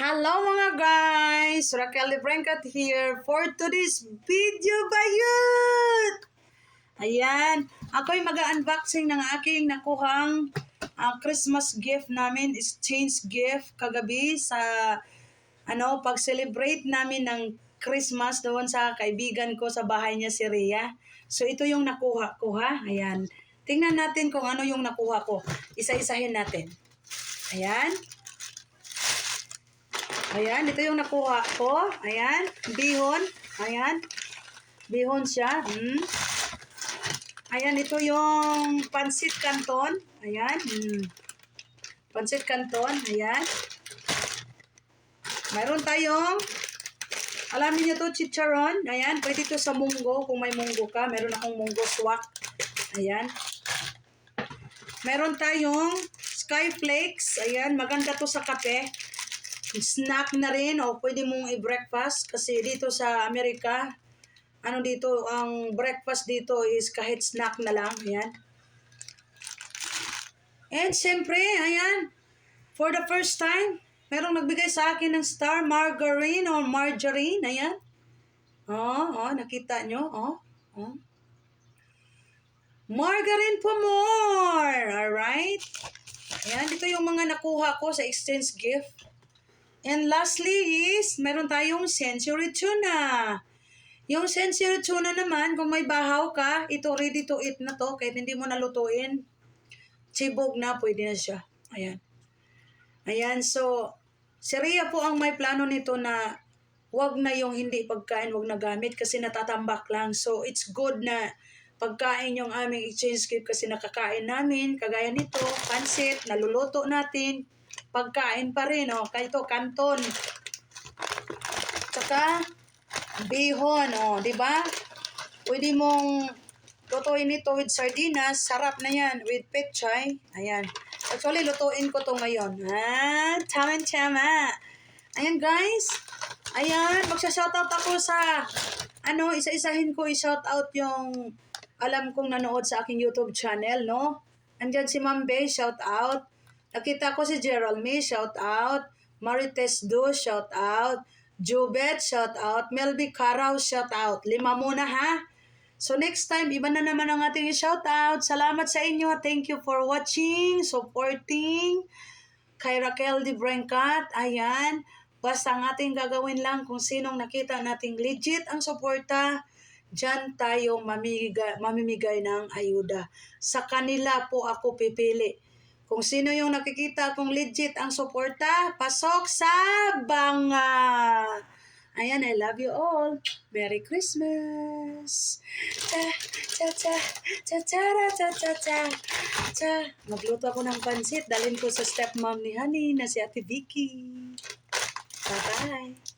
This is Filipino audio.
Hello mga guys! Raquel Lebrencat here for today's video bayut! Ayan, ako'y mag-unboxing ng aking nakuhang Christmas gift namin, exchange gift kagabi sa pag-celebrate namin ng Christmas doon sa kaibigan ko sa bahay niya si Rhea. So ito yung nakuha ko ha. Ayan. Tingnan natin kung ano yung nakuha ko. Isa-isahin natin. Ayan. Ayan, ito yung nakuha ko. Ayan, bihon. Ayan, bihon siya. Ayan, ito yung pansit canton. Ayan, pansit canton. Ayan. Mayroon tayong, alamin nyo to, chicharon. Ayan, pwede to sa munggo. Kung may munggo ka, meron akong munggo swak. Ayan. Meron tayong sky flakes. Ayan, maganda to sa kape. Snack na rin o pwede mong i-breakfast kasi dito sa Amerika, dito, ang breakfast dito is kahit snack na lang. Ayan. And siyempre, ayan, for the first time, merong nagbigay sa akin ng star margarine or margarine. Ayan. Nakita nyo? Margarine for more! Alright? Ayan, dito yung mga nakuha ko sa exchange gift. And lastly is, meron tayong century tuna. Yung century tuna naman, kung may bahaw ka, ito ready to eat na to, kahit hindi mo nalutuin. Chibog na, pwede na siya. Ayan. Ayan, so, si Rhea po ang may plano nito na wag na yung hindi pagkain, wag na gamit kasi natatambak lang. So, it's good na pagkain yung aming exchange gift kasi nakakain namin. Kagaya nito, pansit, naluluto natin. Pagkain pa rin, kaya ito, canton. Tsaka, bihon, di ba? Pwede mong lutuin ito with sardinas. Sarap na yan, with pechay. Ayan. Actually, lutuin ko to ngayon. Tama-tama. Ayan, guys. Ayan, magsha-shoutout ako sa, isa-isahin ko i-shoutout yung alam kong nanood sa aking YouTube channel, no? Andyan si Ma'am Bay, shoutout. Nakita ko si Gerald May, shout out. Marites Do, shout out. Jubet, shout out. Melby Caraw, shout out. 5 muna ha. So next time, iba na naman ang ating shout out. Salamat sa inyo. Thank you for watching, supporting. Kay Raquel Lebrencat, ayan. Basta ang ating gagawin lang kung sinong nakita nating legit ang suporta, dyan tayo mamimigay ng ayuda. Sa kanila po ako pipili. Kung sino yung nakikita kung legit ang suporta, pasok sa banga. Ayan, I love you all. Merry Christmas. Magluto ako ng pansit. Dalhin ko sa stepmom ni Honey na si Ate Vicky. Bye-bye.